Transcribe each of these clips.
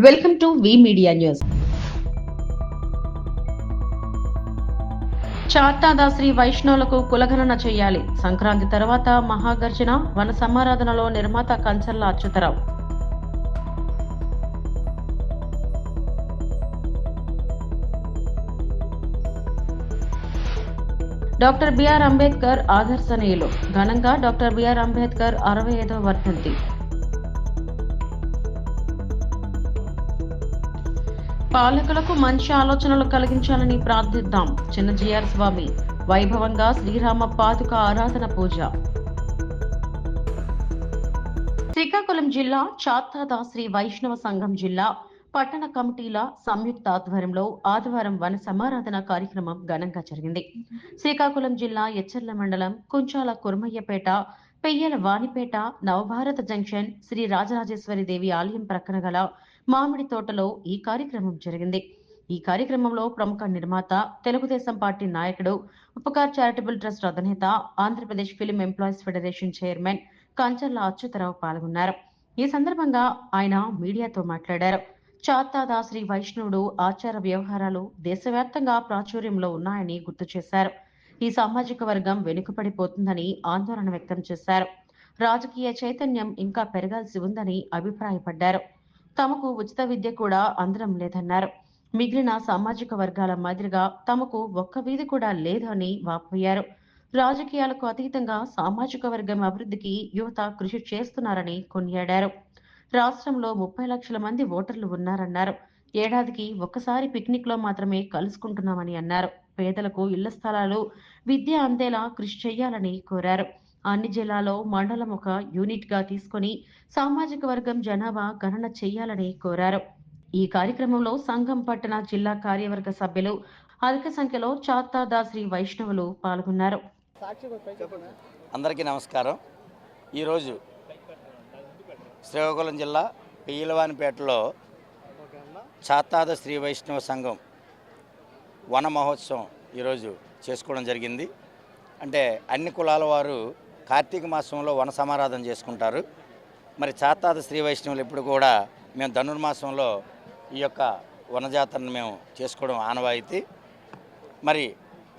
Welcome to V media news. చార్తాద శ్రీ వైష్ణవులకు కులగణన చేయాలి. సంక్రాంతి తర్వాత మహాగర్జన, వన సమారాధనలో నిర్మాత కంచర్ల అచ్యుతరావు. డాక్టర్ బిఆర్ అంబేద్కర్ ఆదర్శనీయులు. ఘనంగా డాక్టర్ బిఆర్ అంబేద్కర్ 65వ వర్ధంతి. పాలకులకు మంచి ఆలోచనలు కలిగించాలని ప్రార్థిద్దాం. చిన్న జిఆర్ స్వామి. వైభవంగా శ్రీరామ పాదుక ఆరాధన పూజ. శ్రీకాకుళం జిల్లా చాత్తాద శ్రీ వైష్ణవ సంఘం జిల్లా పట్టణ కమిటీల సంయుక్త ఆధ్వర్యంలో ఆదివారం వన సమారాధన కార్యక్రమం ఘనంగా జరిగింది. శ్రీకాకుళం జిల్లా ఎచ్చర్ల మండలం కుంచాల కుర్మయ్యపేట, పెయ్యల వాణిపేట, నవభారత జంక్షన్ శ్రీ రాజరాజేశ్వరి దేవి ఆలయం ప్రక్కన గల మామిడి తోటలో ఈ కార్యక్రమం జరిగింది. ఈ కార్యక్రమంలో ప్రముఖ నిర్మాత, తెలుగుదేశం పార్టీ నాయకుడు, ఉపకార్ చారిటబుల్ ట్రస్ట్ అధినేత, Andhra Pradesh film employees federation chairman Kancharla Achyuta Rao పాల్గొన్నారు. ఈ సందర్భంగా ఆయన మీడియాతో మాట్లాడారు. చాత్తాద శ్రీ వైష్ణవుడు ఆచార వ్యవహారాలు దేశవ్యాప్తంగా ప్రాచుర్యంలో ఉన్నాయని గుర్తు చేశారు. ఈ సామాజిక వర్గం వెనుకబడిపోతుందని ఆందోళన వ్యక్తం చేశారు. రాజకీయ చైతన్యం ఇంకా పెరగాల్సి ఉందని అభిప్రాయపడ్డారు. తమకు ఉచిత విద్య కూడా అందడం లేదన్నారు. మిగిలిన సామాజిక వర్గాల మాదిరిగా తమకు ఒక్క వీధి కూడా లేదు అని వాపోయారు. రాజకీయాలకు అతీతంగా సామాజిక వర్గం అభివృద్ధికి యువత కృషి చేస్తున్నారని కొనియాడారు. రాష్ట్రంలో 30 లక్షల మంది ఓటర్లు ఉన్నారన్నారు. ఏడాదికి ఒక్కసారి పిక్నిక్ లో మాత్రమే కలుసుకుంటున్నామని అన్నారు. పేదలకు ఇళ్ల స్థలాలు, విద్య అందేలా కృషి చేయాలని కోరారు. అన్ని జిల్లాలో మండలం ఒక యూనిట్ గా తీసుకుని సామాజిక వర్గం జనాభా గణన చేయాలని కోరారు. ఈ కార్యక్రమంలో సంఘం పట్టణ జిల్లా కార్యవర్గ సభ్యులు, అధిక సంఖ్యలో చాత్తాద శ్రీ వైష్ణవులు పాల్గొన్నారు. అందరికీ నమస్కారం. ఈరోజు శ్రీకాకుళం జిల్లా పెయ్యలవానిపేటలో చాత్తాద శ్రీ వైష్ణవ సంఘం వన మహోత్సవం ఈరోజు చేసుకోవడం జరిగింది. అంటే అన్ని కులాల వారు కార్తీక మాసంలో వన సమారాధన చేసుకుంటారు. మరి చాత్తాద శ్రీ వైష్ణవులు ఇప్పుడు కూడా మేము ధనుర్మాసంలో ఈ యొక్క వనజాతరను మేము చేసుకోవడం ఆనవాయితీ. మరి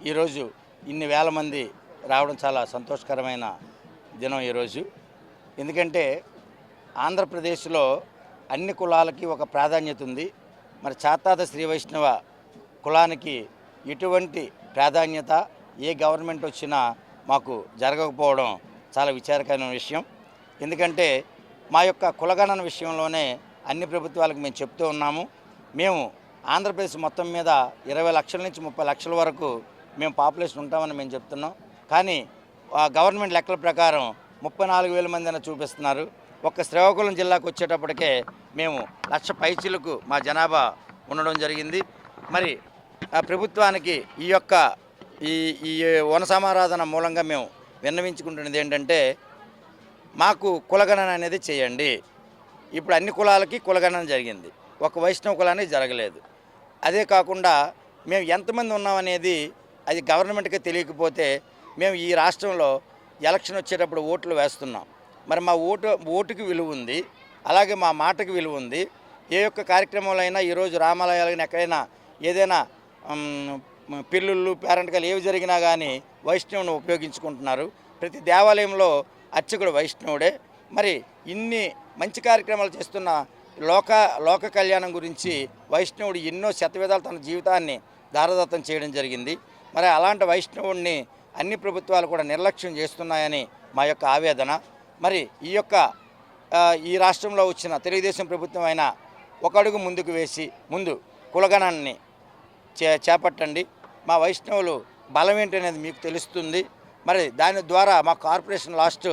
ఈరోజు ఇన్ని వేల మంది రావడం చాలా సంతోషకరమైన దినం ఈరోజు. ఎందుకంటే ఆంధ్రప్రదేశ్లో అన్ని కులాలకి ఒక ప్రాధాన్యత ఉంది. మరి చాత్తాద శ్రీ వైష్ణవ కులానికి ఎటువంటి ప్రాధాన్యత ఏ గవర్నమెంట్ వచ్చినా మాకు జరగకపోవడం చాలా విచారకరమైన విషయం. ఎందుకంటే మా యొక్క కులగణన విషయంలోనే అన్ని ప్రభుత్వాలకు మేము చెప్తూ ఉన్నాము. మేము ఆంధ్రప్రదేశ్ మొత్తం మీద 20 లక్షల నుంచి 30 లక్షల వరకు మేము పాపులేషన్ ఉంటామని మేము చెప్తున్నాం. కానీ గవర్నమెంట్ లెక్కల ప్రకారం 34,000 మంది అని చూపిస్తున్నారు. ఒక్క శ్రీకాకుళం జిల్లాకు వచ్చేటప్పటికే మేము 1,00,000 పైచీలకు మా జనాభా ఉండడం జరిగింది. మరి ప్రభుత్వానికి ఈ యొక్క ఈ వన సమారాధన మూలంగా మేము విన్నవించుకుంటున్నది ఏంటంటే, మాకు కులగణన అనేది చేయండి. ఇప్పుడు అన్ని కులాలకి కులగణన జరిగింది, ఒక వైష్ణవ కులానికి జరగలేదు. అదే కాకుండా మేము ఎంతమంది ఉన్నామనేది అది గవర్నమెంట్కి తెలియకపోతే మేము ఈ రాష్ట్రంలో ఎలక్షన్ వచ్చేటప్పుడు ఓట్లు వేస్తున్నాం. మరి మా ఓటుకి విలువ ఉంది, అలాగే మా మాటకి విలువ ఉంది. ఏ యొక్క కార్యక్రమంలో అయినా ఈరోజు రామాలయాలైనా ఎక్కడైనా ఏదైనా పిల్లుళ్ళు పేరెంట్కాలు ఏవి జరిగినా కానీ వైష్ణవుని ఉపయోగించుకుంటున్నారు. ప్రతి దేవాలయంలో అర్చకుడు వైష్ణవుడే. మరి ఇన్ని మంచి కార్యక్రమాలు చేస్తున్న లోక కళ్యాణం గురించి వైష్ణవుడు ఎన్నో శతవిధాలు తన జీవితాన్ని దారదత్తం చేయడం జరిగింది. మరి అలాంటి వైష్ణవుడిని అన్ని ప్రభుత్వాలు కూడా నిర్లక్ష్యం చేస్తున్నాయని మా యొక్క ఆవేదన. మరి ఈ రాష్ట్రంలో వచ్చిన తెలుగుదేశం ప్రభుత్వం అయినా ఒక అడుగు ముందుకు వేసి ముందు కులగణాన్ని చేపట్టండి. మా వైష్ణవులు బలం ఏంటనేది మీకు తెలుస్తుంది. మరి దాని ద్వారా మా కార్పొరేషన్ లాస్ట్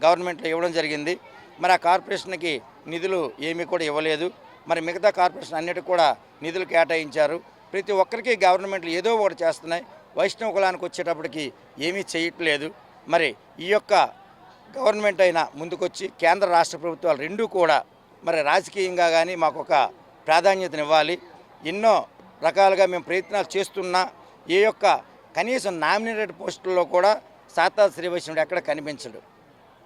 గవర్నమెంట్లో ఇవ్వడం జరిగింది. మరి ఆ కార్పొరేషన్కి నిధులు ఏమీ కూడా ఇవ్వలేదు. మరి మిగతా కార్పొరేషన్ అన్నిటికీ కూడా నిధులు కేటాయించారు. ప్రతి ఒక్కరికి గవర్నమెంట్లు ఏదో ఒకటి చేస్తున్నాయి. వైష్ణవ కులానికి వచ్చేటప్పటికి ఏమీ చేయట్లేదు. మరి ఈ యొక్క గవర్నమెంట్ అయినా ముందుకొచ్చి కేంద్ర రాష్ట్ర ప్రభుత్వాలు రెండూ కూడా మరి రాజకీయంగా కానీ మాకు ఒక ప్రాధాన్యతనివ్వాలి. ఎన్నో రకాలుగా మేము ప్రయత్నాలు చేస్తున్నా ఏ యొక్క కనీసం నామినేటెడ్ పోస్టుల్లో కూడా చాత్తాద శ్రీ వైష్ణవుడు ఎక్కడ కనిపించడు.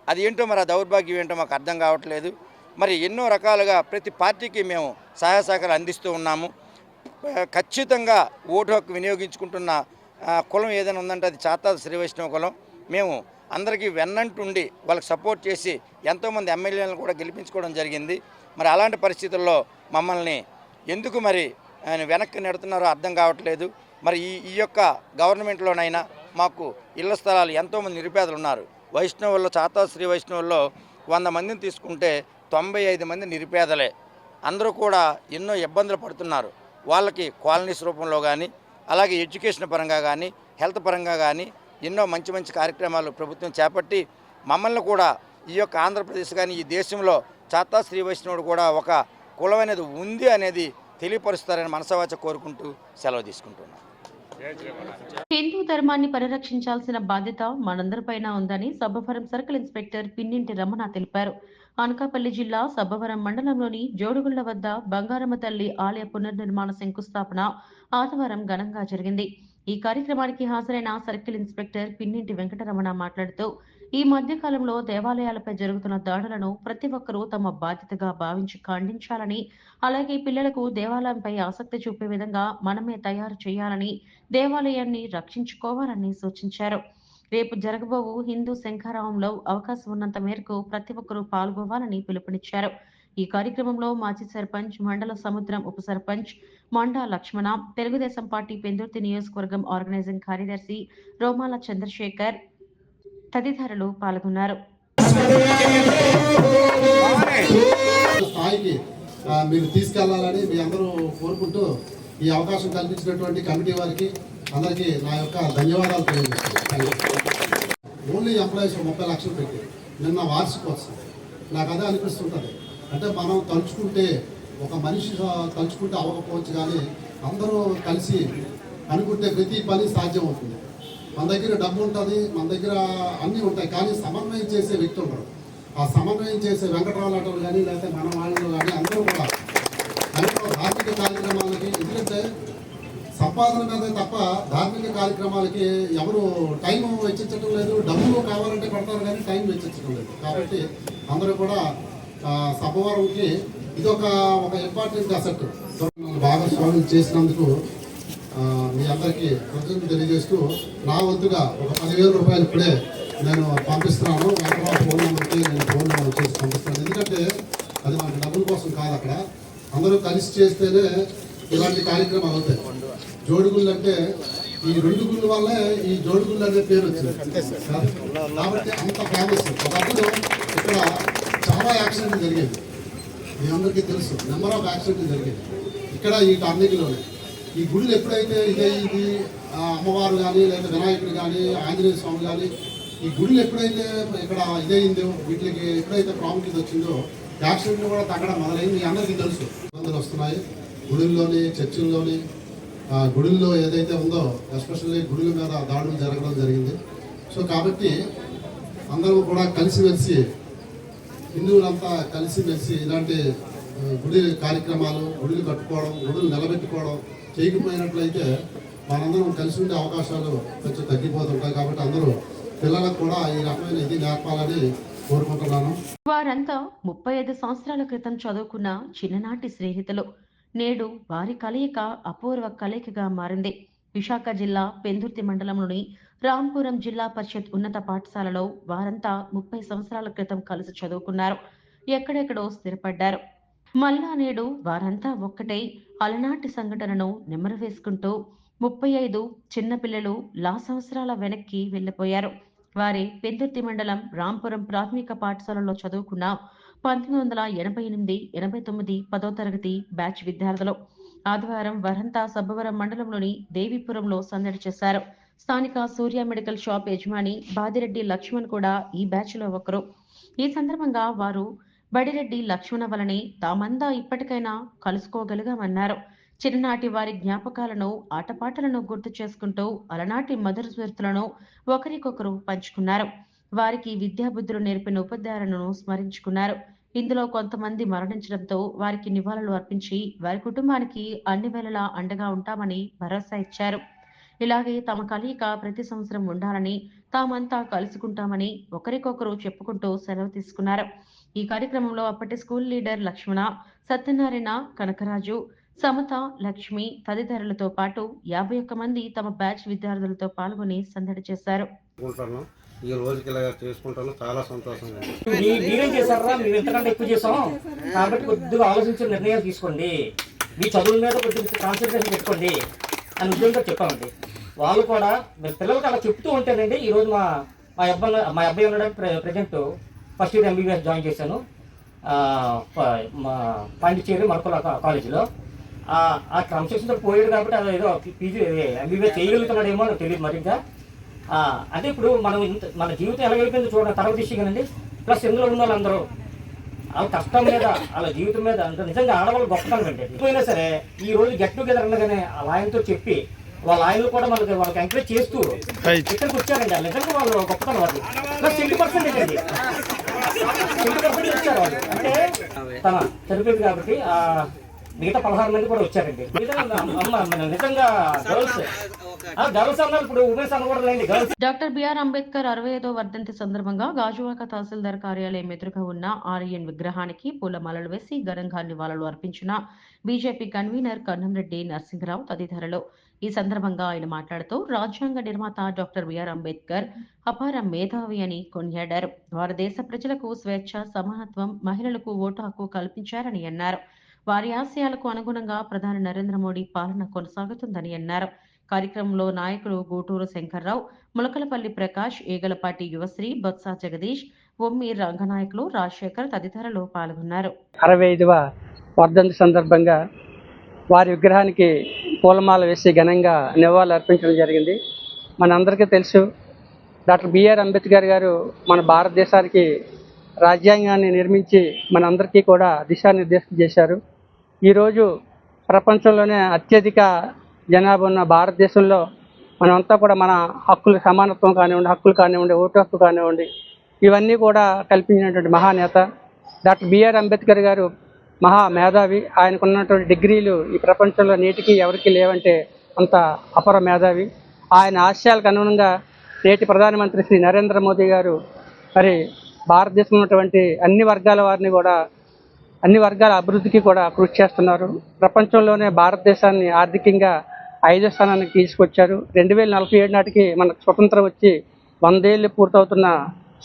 అది ఏంటో మరి ఆ దౌర్భాగ్యం ఏంటో మాకు అర్థం కావట్లేదు. మరి ఎన్నో రకాలుగా ప్రతి పార్టీకి మేము సహాయ సహకారాలు అందిస్తూ ఉన్నాము. ఖచ్చితంగా ఓటు హక్కు వినియోగించుకుంటున్న కులం ఏదైనా ఉందంటే అది చాతాద శ్రీ వైష్ణవ కులం. మేము అందరికీ వెన్నంటుండి వాళ్ళకి సపోర్ట్ చేసి ఎంతోమంది ఎమ్మెల్యేలను కూడా గెలిపించుకోవడం జరిగింది. మరి అలాంటి పరిస్థితుల్లో మమ్మల్ని ఎందుకు మరి వెనక్కి నెడుతున్నారో అర్థం కావట్లేదు. మరి ఈ యొక్క గవర్నమెంట్లోనైనా మాకు ఇళ్ల స్థలాలు ఎంతోమంది నిరుపేదలు ఉన్నారు. వైష్ణవుల్లో చాతాద శ్రీ వైష్ణవుల్లో 100 మందిని తీసుకుంటే 95 మంది నిరుపేదలే. అందరూ కూడా ఎన్నో ఇబ్బందులు పడుతున్నారు. వాళ్ళకి కాలనీస్ రూపంలో కానీ, అలాగే ఎడ్యుకేషన్ పరంగా కానీ, హెల్త్ పరంగా కానీ ఎన్నో మంచి మంచి కార్యక్రమాలు ప్రభుత్వం చేపట్టి మమ్మల్ని కూడా ఈ యొక్క ఆంధ్రప్రదేశ్ కానీ ఈ దేశంలో చాతాద శ్రీ వైష్ణవుడు కూడా ఒక కులం అనేది ఉంది అనేది తెలియపరుస్తారని మనసావాచ కోరుకుంటూ సెలవు తీసుకుంటున్నాను. హిందూ ధర్మాన్ని పరిరక్షించాల్సిన బాధ్యత మనందరిపైన ఉందని సబ్బవరం సర్కిల్ ఇన్స్పెక్టర్ పిన్నింటి రమణ తెలిపారు. అనకాపల్లి జిల్లా సబ్బవరం మండలంలోని జోడుగుళ్ల వద్ద బంగారమ్మ తల్లి ఆలయ పునర్నిర్మాణ శంకుస్థాపన ఆదివారం ఘనంగా జరిగింది. ఈ కార్యక్రమానికి హాజరైన సర్కిల్ ఇన్స్పెక్టర్ పిన్నింటి వెంకటరమణ మాట్లాడుతూ ఈ మధ్య కాలంలో దేవాలయాలపై జరుగుతున్న దాడులను ప్రతి ఒక్కరూ తమ బాధ్యతగా భావించి ఖండించాలని, అలాగే పిల్లలకు దేవాలయంపై ఆసక్తి చూపే విధంగా మనమే తయారు చేయాలని, దేవాలయాన్ని రక్షించుకోవాలని సూచించారు. రేపు జరగబోవు హిందూ శంఖారావంలో అవకాశం ఉన్నంత మేరకు ప్రతి ఒక్కరూ పాల్గొవాలని పిలుపునిచ్చారు. ఈ కార్యక్రమంలో మాజీ సర్పంచ్, మండల సముద్రం ఉప సర్పంచ్ మండా లక్ష్మణ, తెలుగుదేశం పార్టీ పెందుర్తి నియోజకవర్గం ఆర్గనైజింగ్ కార్యదర్శి రోమాల చంద్రశేఖర్ తదితరులు పాల్గొన్నారు. స్థాయికి మీరు తీసుకెళ్లాలని మీ అందరూ కోరుకుంటూ ఈ అవకాశం కల్పించినటువంటి కమిటీ వారికి అందరికీ నా యొక్క ధన్యవాదాలు తెలియజేస్తున్నాను. ఓన్లీ ఎంప్లాయీస్ 30 లక్షలు పెట్టి నిన్న వార్షికోత్సవం నాకు అదే అనిపిస్తుంటుంది. అంటే మనం తలుచుకుంటే ఒక మనిషి తలుచుకుంటే అవ్వకపోవచ్చు, కానీ అందరూ కలిసి అనుకుంటే ప్రతి పని సాధ్యం అవుతుంది. మన దగ్గర డబ్బు ఉంటుంది, మన దగ్గర అన్నీ ఉంటాయి, కానీ సమన్వయం చేసే వ్యక్తి ఉండరు. ఆ సమన్వయం చేసే వెంకటరావు లాంటి కానీ లేకపోతే మన వాళ్ళు కానీ అందరూ కూడా ధార్మిక కార్యక్రమాలకి, ఎందుకంటే సంపాదన మీద తప్ప ధార్మిక కార్యక్రమాలకి ఎవరు టైం వెచ్చించడం లేదు. డబ్బులు కావాలంటే పెడతారు కానీ టైం వెచ్చించడం లేదు. కాబట్టి అందరూ కూడా సభవరంకి ఇది ఒక ఇంపార్టెంట్ అసెట్. భాగస్వామ్యం చేసినందుకు మీ అందరికీ కృతజ్ఞతలు తెలియజేస్తూ నా వంతుగా ఒక 10,000 రూపాయలు ఇప్పుడే నేను పంపిస్తున్నాను. వెంకటరావు ఫోన్ నెంబర్కి నేను ఫోన్ నెంబర్ చేసి పంపిస్తున్నాను. ఎందుకంటే అది మనకి డబ్బుల కోసం కాదు, అక్కడ అందరూ కలిసి చేస్తేనే ఇలాంటి కార్యక్రమాలు అవుతాయి. జోడుగుళ్ళు అంటే ఈ 2 గుళ్ళు వల్లే ఈ జోడుగుళ్ళు అనే పేరు వచ్చింది కాబట్టి అంత ఫేమస్. ఒకప్పుడు ఇక్కడ చాలా యాక్సిడెంట్లు జరిగేది, మీ అందరికీ తెలుసు. నెంబర్ ఆఫ్ యాక్సిడెంట్లు జరిగేది ఇక్కడ ఈ టర్నింగ్లోనే. ఈ గుళ్ళు ఎప్పుడైతే ఇది అమ్మవారు కానీ లేదా వినాయకుడు కానీ ఆంజనేయ స్వామి కానీ ఈ గుళ్ళు ఎప్పుడైతే ఇక్కడ ఇదైందో, వీటికి ఎప్పుడైతే ప్రాముఖ్యత వచ్చిందో యాక్సిడెంట్లు కూడా తగ్గడం మొదలైంది. మీ అందరికీ తెలుసు. ఇబ్బందులు వస్తున్నాయి గుడుల్లోని, చర్చిల్లోని. గుడుల్లో ఏదైతే ఉందో ఎస్పెషల్లీ గుడుల మీద దాడులు జరగడం జరిగింది. సో కాబట్టి అందరూ కూడా కలిసిమెలిసి, హిందువులంతా కలిసిమెలిసి ఇలాంటి గుడి కార్యక్రమాలు, గుడులు కట్టుకోవడం, గుడులు నిలబెట్టుకోవడం చేయకపోయినట్లయితే మనందరం కలిసి ఉండే అవకాశాలు కొంచెం తగ్గిపోతుంటాయి. కాబట్టి అందరూ పిల్లలకు కూడా ఈ రకమైన ఇది నేర్పాలని కోరుకుంటున్నాను. వారంతా 35 సంవత్సరాల క్రితం చదువుకున్న చిన్ననాటి స్నేహితులు. నేడు వారి కలయిక అపూర్వ కలయికగా మారింది. విశాఖ జిల్లా పెందుర్తి మండలంలోని రాంపురం జిల్లా పరిషత్ ఉన్నత పాఠశాలలో వారంతా 30 సంవత్సరాల క్రితం కలిసి చదువుకున్నారు. ఎక్కడెక్కడో స్థిరపడ్డారు. మళ్ళా నేడు వారంతా ఒక్కటై అలనాటి సంఘటనను నెమరు వేసుకుంటూ 35 చిన్నపిల్లలు లా సంవత్సరాల వెనక్కి వెళ్లిపోయారు. వారే పెందుర్తి మండలం రాంపురం ప్రాథమిక పాఠశాలలో చదువుకున్న 1988, 89 10వ తరగతి బ్యాచ్ విద్యార్థులు. ఆదివారం వారంతా సబ్బవరం మండలంలోని దేవీపురంలో సందడి చేశారు. స్థానిక సూర్య మెడికల్ షాప్ యజమాని బాదిరెడ్డి లక్ష్మణ్ కూడా ఈ బ్యాచ్ లో ఒకరు. ఈ సందర్భంగా వారు బడిరెడ్డి లక్ష్మణ వలని తామంతా ఇప్పటికైనా కలుసుకోగలిగామన్నారు. చిన్ననాటి వారి జ్ఞాపకాలను, ఆటపాటలను గుర్తు చేసుకుంటూ అలనాటి మధుర స్మృతులను ఒకరికొకరు పంచుకున్నారు. వారికి విద్యాబుద్ధులు నేర్పిన ఉపాధ్యాయులను స్మరించుకున్నారు. ఇందులో కొంతమంది మరణించడంతో వారికి నివాళులు అర్పించి వారి కుటుంబానికి అన్ని వేళలా అండగా ఉంటామని భరోసా ఇచ్చారు. ఇలాగే తమ కలయిక ప్రతి సంవత్సరం ఉండాలని, తామంతా కలుసుకుంటామని ఒకరికొకరు చెప్పుకుంటూ సెలవు తీసుకున్నారు. ఈ కార్యక్రమంలో అప్పటి స్కూల్ లీడర్ లక్ష్మణ, సత్యనారాయణ, కనకరాజు, సమత, లక్ష్మి తదితరులతో పాటు 51 మంది తమ బ్యాచ్ విద్యార్థులతో పాల్గొని సందడి చేశారు. ఈ రోజుకి ఇలా చేసుకుంటాను, చాలా సంతోషంగా. మీరేం చేశారా, మేము ఎంతకంటే ఎక్కువ చేసాం కాబట్టి కొద్దిగా ఆలోచించి నిర్ణయాలు తీసుకోండి, మీ చదువుల మీద కొద్దిగా కాన్సన్ట్రేషన్ పెట్టుకోండి అని ఉద్యోగంగా చెప్పామండి. వాళ్ళు కూడా పిల్లలకి అలా చెప్తూ ఉంటేనండి. ఈరోజు మా అబ్బాయి ఉన్నాడు present first year MBBS join చేశాను మా పాండిచ్చేరి మరకుల కాలేజీలో. ఆ క్రమశిక్షణతో పోయాడు కాబట్టి అది ఏదో PG MBBS చేయగలుగుతున్నాడేమో నాకు తెలియదు మరి. ఇంకా అంటే ఇప్పుడు మన జీవితం ఎలాగైపోయిందో చూడండి, తర్వాత విషయంగానండి. ప్లస్ ఇందులో ఉన్న వాళ్ళందరూ వాళ్ళ కష్టం మీద వాళ్ళ జీవితం మీద అంటే నిజంగా ఆడవాళ్ళు గొప్పతనం అండి. ఎప్పుడైనా సరే ఈ రోజు గెట్ టుగెదర్ అనగానే వాళ్ళ ఆయనతో చెప్పి వాళ్ళ ఆయనలు కూడా వాళ్ళకి ఎంకరేజ్ చేస్తూ ఇక్కడికి వచ్చారండి. నిజంగా వాళ్ళు గొప్పతనం వాళ్ళు. ప్లస్ 20% అండి, 20% వచ్చారు వాళ్ళు. అంటే తన చనిపోయింది కాబట్టి మిగతా 16 మంది కూడా వచ్చారండి. నిజంగా గర్ల్స్ అన్నారు, ఇప్పుడు ఉమెన్స్ అనకూడదండి, గర్ల్స్. డాక్టర్ బిఆర్ అంబేద్కర్ 65వ వర్ధంతి సందర్భంగా గాజువాక తహసీల్దార్ కార్యాలయం ఎదురుగా ఉన్న ఆర్యన్ విగ్రహానికి పూలమాలలు వేసి ఘనంగా నివాళులు అర్పించిన బీజేపీ కన్వీనర్ కన్నంరెడ్డి నరసింహరావు తదితరులు. ఈ సందర్భంగా ఆయన మాట్లాడుతూ రాజ్యాంగ నిర్మాత డాక్టర్ బిఆర్ అంబేద్కర్ అపార మేధావి అని కొనియాడారు. వారు దేశ ప్రజలకు స్వేచ్ఛ, సమానత్వం, మహిళలకు ఓటు హక్కు కల్పించారని అన్నారు. వారి ఆశయాలకు అనుగుణంగా ప్రధాని నరేంద్ర మోడీ పాలన కొనసాగుతుందని అన్నారు. కార్యక్రమంలో నాయకులు గూటూరు శంకర్రావు, ములకలపల్లి ప్రకాష్, ఏగలపాటి యువశ్రీ, బొత్స జగదీష్, ఒమ్మి రంగనాయకులు, రాజశేఖర్ తదితరులు పాల్గొన్నారు. 65వ వర్ధంతి సందర్భంగా వారి విగ్రహానికి పూలమాల వేసి ఘనంగా నివాళులు అర్పించడం జరిగింది. మనందరికీ తెలుసు, డాక్టర్ బిఆర్ అంబేద్కర్ గారు మన భారతదేశానికి రాజ్యాంగాన్ని నిర్మించి మనందరికీ కూడా దిశానిర్దేశం చేశారు. ఈరోజు ప్రపంచంలోనే అత్యధిక జనాభా ఉన్న భారతదేశంలో మనమంతా కూడా మన హక్కులు, సమానత్వం కానివ్వండి, హక్కులు కానివ్వండి, ఓటు హక్కు కానివ్వండి, ఇవన్నీ కూడా కల్పించినటువంటి మహానేత డాక్టర్ బిఆర్ అంబేద్కర్ గారు. మహా మేధావి. ఆయనకున్నటువంటి డిగ్రీలు ఈ ప్రపంచంలో నేటికి ఎవరికి లేవంటే అంత అపర మేధావి. ఆయన ఆశయాలకు అనుగుణంగా నేటి ప్రధానమంత్రి శ్రీ నరేంద్ర మోదీ గారు మరి భారతదేశంలో ఉన్నటువంటి అన్ని వర్గాల వారిని కూడా, అన్ని వర్గాల అభివృద్ధికి కూడా కృషి చేస్తున్నారు. ప్రపంచంలోనే భారతదేశాన్ని ఆర్థికంగా 5వ స్థానానికి తీసుకొచ్చారు. 2047 నాటికి మనకు స్వతంత్రం వచ్చి 100 ఏళ్ళు పూర్తవుతున్న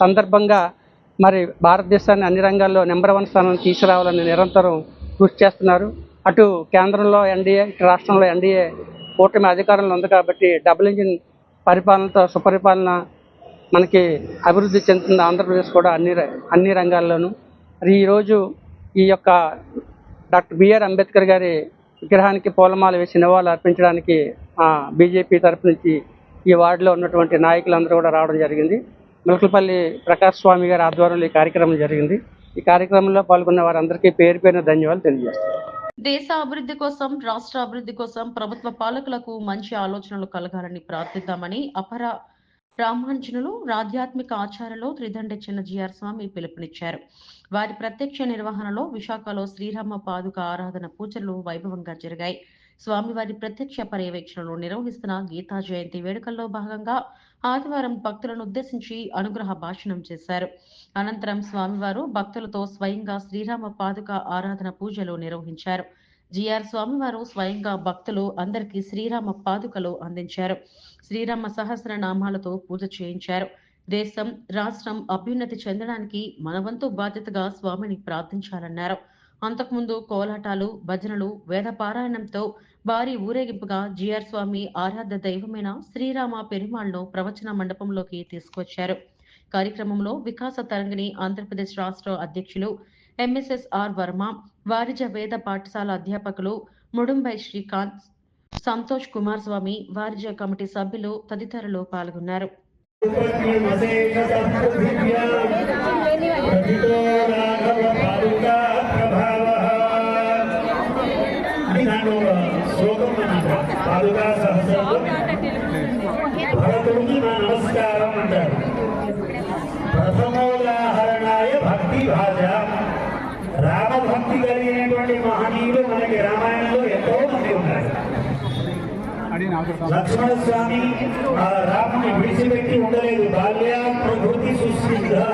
సందర్భంగా మరి భారతదేశాన్ని అన్ని రంగాల్లో నెంబర్ 1 స్థానాన్ని తీసుకురావాలని నిరంతరం కృషి చేస్తున్నారు. అటు కేంద్రంలో ఎన్డీఏ, ఇటు రాష్ట్రంలో ఎన్డీఏ కూటమి అధికారంలో ఉంది కాబట్టి డబుల్ ఇంజిన్ పరిపాలనతో సుపరిపాలన మనకి అభివృద్ధి చెందుతుంది. ఆంధ్రప్రదేశ్ కూడా అన్ని రంగాల్లోనూ. ఈరోజు ఈ యొక్క డాక్టర్ బిఆర్ అంబేద్కర్ గారి విగ్రహానికి పూలమాల వేసి నివాళులు అర్పించడానికి బీజేపీ తరపు నుంచి ఈ వార్డులో ఉన్నటువంటి నాయకులందరూ కూడా రావడం జరిగింది. ములకలపల్లి ప్రకాష్ స్వామి గారి ఆధ్వర్యంలో ఈ కార్యక్రమం జరిగింది. ఈ కార్యక్రమంలో పాల్గొన్న వారందరికీ పేరు పేరున ధన్యవాదాలు తెలియజేస్తారు. దేశ అభివృద్ధి కోసం, రాష్ట్ర అభివృద్ధి కోసం ప్రభుత్వ పాలకులకు మంచి ఆలోచనలు కలగాలని ప్రార్థిద్దామని అపర రామాంజనులు, ఆధ్యాత్మిక ఆచార్యులు త్రిదండ్రి చిన్న జిఆర్ స్వామి పిలుపునిచ్చారు. వారి ప్రత్యక్ష నిర్వహణలో విశాఖలో శ్రీరామ పాదుక ఆరాధన పూజలు వైభవంగా జరిగాయి. స్వామివారి ప్రత్యక్ష పర్యవేక్షణలో నిర్వహిస్తున్న గీతా జయంతి వేడుకల్లో భాగంగా ఆదివారం భక్తులను ఉద్దేశించి అనుగ్రహ భాషణం చేశారు. అనంతరం స్వామివారు భక్తులతో స్వయంగా శ్రీరామ పాదుక ఆరాధన పూజలు నిర్వహించారు. జిఆర్ స్వామివారు స్వయంగా భక్తులు అందరికీ శ్రీరామ పాదుకలు అందించారు. శ్రీరామ సహస్రనామాలతో పూజ చేయించారు. దేశం, రాష్ట్రం అభ్యున్నతి చెందడానికి మనవంతు బాధ్యతగా స్వామిని ప్రార్థించాలన్నారు. అంతకుముందు కోలాటాలు, భజనలు, వేద పారాయణంతో భారీ ఊరేగింపుగా జిఆర్ స్వామి ఆరాధ్య దైవమైన శ్రీరామ పెరుమాళ్ను ప్రవచన మండపంలోకి తీసుకొచ్చారు. కార్యక్రమంలో వికాస తరంగిణి ఆంధ్రప్రదేశ్ రాష్ట్ర అధ్యక్షులు MSSR వర్మ, వారిజ వేద పాఠశాల అధ్యాపకులు ముడుంబై శ్రీకాంత్, సంతోష్ కుమార్ స్వామి, వారిజ కమిటీ సభ్యులు తదితరులు పాల్గొన్నారు. నమస్కారం అంటారు. ప్రథమోదాహరణాయ భక్తి భాష. రామభక్తి కలిగినటువంటి మహనీయులు మనకి రామాయణంలో ఎంతో మంది ఉన్నారు. లక్ష్మణ స్వామి ఆ రాముని విడిచిపెట్టి ఉండలేదు. బాల్య ప్రకృతి సృష్టిగా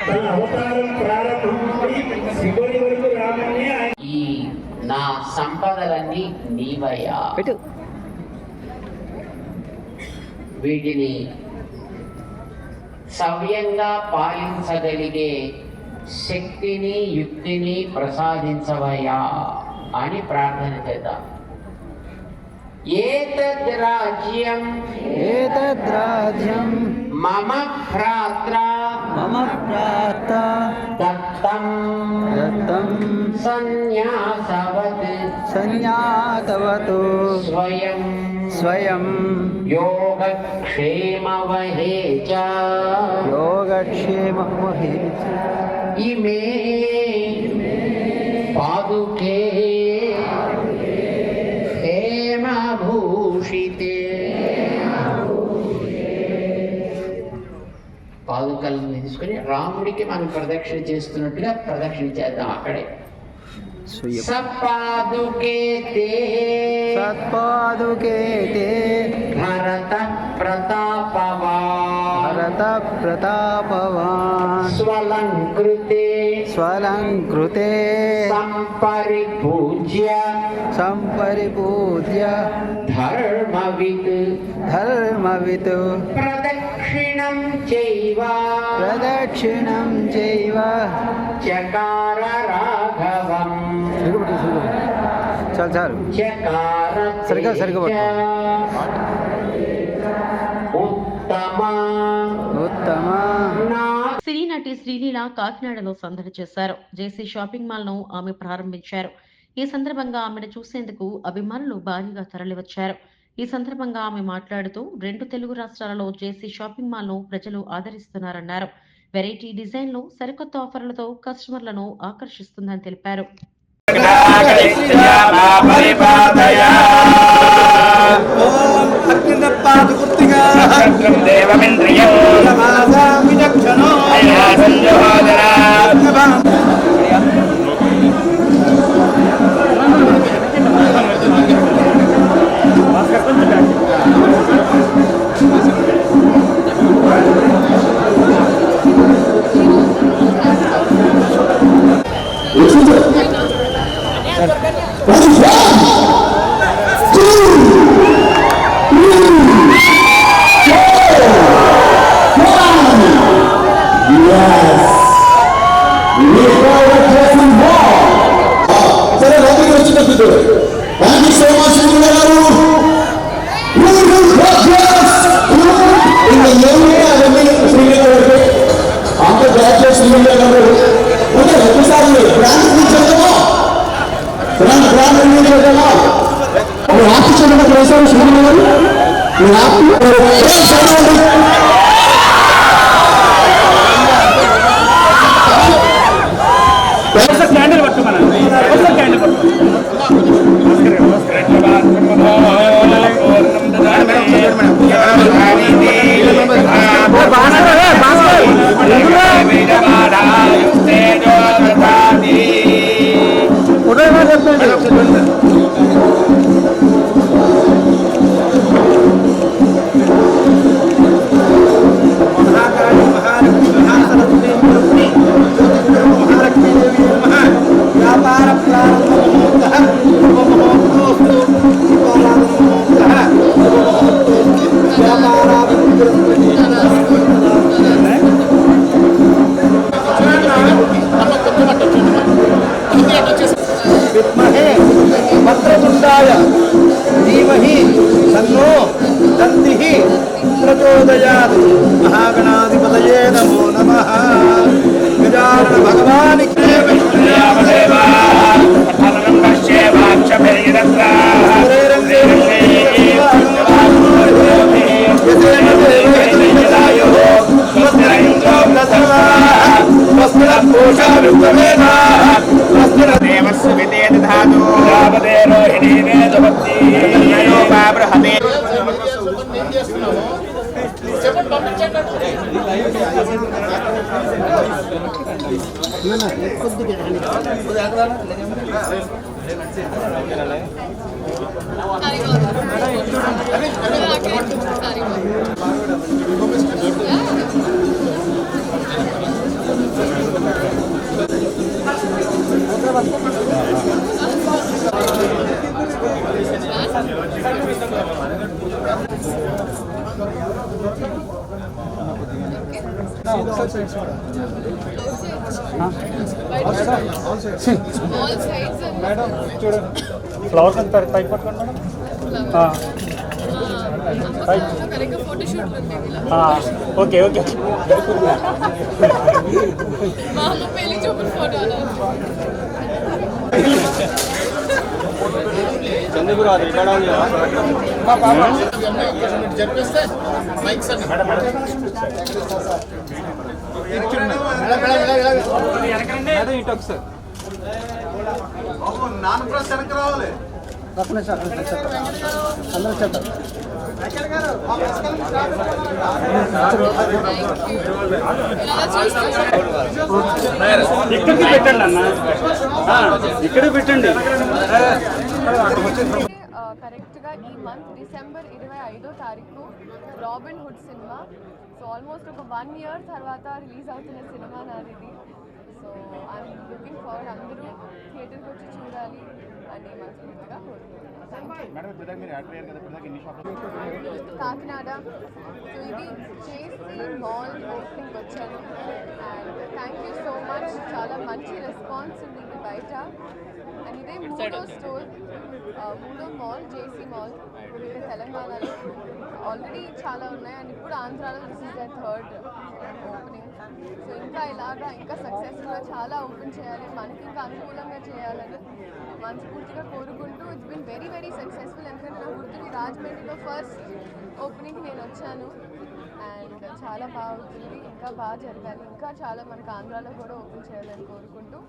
తన అవతారం ప్రారంభం నుండి శివుడి వరకు రాముని ఈ నా సంపదలన్నీ నీవయ్యా, వీటిని సవ్యంగా పాలించగలిగే శక్తిని యుక్తిని ప్రసాదించవయ్యా అని ప్రార్థన చేద్దాం. ఏతద్రాజ్యం మమ భ్రాత్ర దత్తం సన్యాసవత్ స్వయం యోగక్షేమవహే చ ఇమే పాదుకే హేమభూషితే. పాదుకలను తీసుకుని రాముడికి మనం ప్రదక్షిణ చేస్తున్నట్టుగా ప్రదక్షిణ చేద్దాం. అక్కడే సత్పాదుకే భరత ప్రతాపవాన్ స్వలంకృతే సంపరిపూజ్య ధర్మవిత్ ప్రదక్షిణం చైవ చకార రాఘవం సినీ నటి శ్రీలీల కాకినాడలో సందడి చేశారు. జేసీ షాపింగ్ మాల్ ను ఆమె ప్రారంభించారు. ఈ సందర్భంగా ఆమెను చూసేందుకు అభిమానులు భారీగా తరలివచ్చారు. ఈ సందర్భంగా ఆమె మాట్లాడుతూ 2 తెలుగు రాష్ట్రాలలో జేసీ షాపింగ్ మాల్ ను ప్రజలు ఆదరిస్తున్నారన్నారు. వెరైటీ డిజైన్లు, సరికొత్త ఆఫర్లతో కస్టమర్లను ఆకర్షిస్తుందని తెలిపారు. महागणाधिपतये नमो नमः। गजानन भगवान ఫ్లవర్స్ అంతా పైకి పట్టుకోండి మేడం. ఓకే ఓకే చంద్రగురు అది చెప్పేస్తే మైక్స్ మేడం ఇటు ఒకసారి నాన్న ప్రెస్ వెనక్కి రావాలి. అందరూ చెప్తారు. ఇక్కడికి పెట్టండి అన్న, ఇక్కడికి పెట్టండి. కరెక్ట్గా ఈ మంత్ డిసెంబర్ 25వ తారీఖు robin hood cinema. So almost ఒక 1 year తర్వాత రిలీజ్ అవుతున్న సినిమా నాది. సో ఐఎమ్ లుకింగ్ ఫార్వర్డ్, అందరూ థియేటర్కి వచ్చి చూడాలి అని మనస్ఫూర్తిగా కోరుకుంటున్నాను. కాకినాడ, సో ఇది చేసి మాల్ ఓపెనింగ్ వచ్చాను. And thank you so much, చాలా మంచి రెస్పాన్స్ ఉంది బయట. అండ్ ఇదే 3వ స్టోర్, 3వ మాల్ జేసీ మాల్ ఇక్కడ తెలంగాణలో. ఆల్రెడీ చాలా ఉన్నాయి అండ్ ఇప్పుడు ఆంధ్రాలో this is the 3rd opening. So ఇంకా ఇలాగా ఇంకా సక్సెస్ఫుల్గా చాలా ఓపెన్ చేయాలి, మనకి ఇంకా అనుకూలంగా చేయాలని మనస్ఫూర్తిగా కోరుకుంటూ it's been very very successful. ఎందుకంటే నా గుర్తుని రాజమండ్రిలో ఫస్ట్ ఓపెనింగ్ నేను వచ్చాను అండ్ చాలా బాగా అవుతుంది, ఇంకా బాగా జరగాలి, ఇంకా చాలా మనకు ఆంధ్రాలో కూడా ఓపెన్ చేయాలని కోరుకుంటూ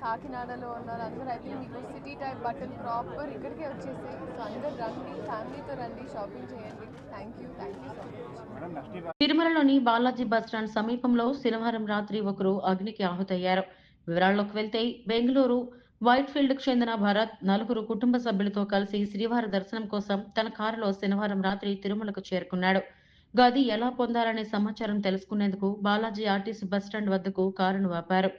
కాకినాడలో ఉన్న అందరూ అయితే మీకు సిటీ టైప్ బట్టలు ప్రాపర్ ఇక్కడికే వచ్చేసాయి. సో అందరు రండి, ఫ్యామిలీతో రండి, షాపింగ్ చేయండి. Thank you so much. తిరుమలలోని బాలాజీ బస్టాండ్ సమీపంలో శనివారం రాత్రి ఒకరు అగ్నికి ఆహుతయ్యారు. వివరాల్లోకి వెళ్తే బెంగళూరు వైట్ఫీల్డ్ కు చెందిన భరత్ 4 కుటుంబ సభ్యులతో కలిసి శ్రీవారి దర్శనం కోసం తన కారులో శనివారం రాత్రి తిరుమలకు చేరుకున్నాడు. గది ఎలా పొందాలనే సమాచారం తెలుసుకునేందుకు బాలాజీ ఆర్టీసీ బస్టాండ్ వద్దకు కారును ఆపారు.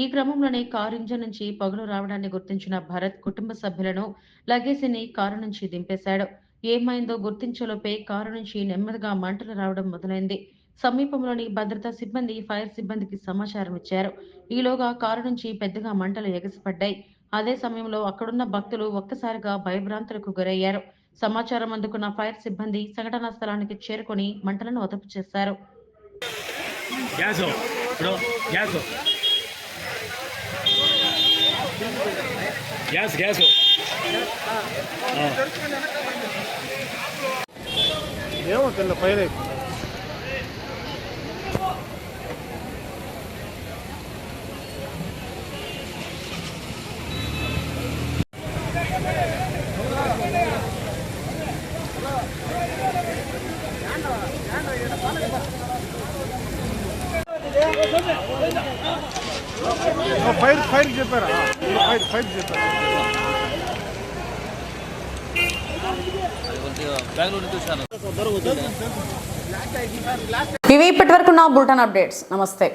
ఈ క్రమంలోనే కారు ఇంజన్ నుంచి పొగలు రావడాన్ని గుర్తించిన భరత్ కుటుంబ సభ్యులను లగేజీని కారు నుంచి దింపేశాడు. ఏమైందో గుర్తించేలోపే కారు నుంచి నెమ్మదిగా మంటలు రావడం మొదలైంది. సమీపంలోని భద్రతా సిబ్బంది ఫైర్ సిబ్బందికి సమాచారం ఇచ్చారు. ఈలోగా కారు నుంచి పెద్దగా మంటలు ఎగసిపడ్డాయి. అదే సమయంలో అక్కడున్న భక్తులు ఒక్కసారిగా భయభ్రాంతులకు గురయ్యారు. సమాచారం అందుకున్న ఫైర్ సిబ్బంది సంఘటనా స్థలానికి చేరుకొని మంటలను అదుపు చేశారు. ఫైర్ చెప్పారా? ఫైర్ చెప్పారా? ఇవి ఇప్పటివరకు నా బులెటిన్ అప్డేట్స్. నమస్తే.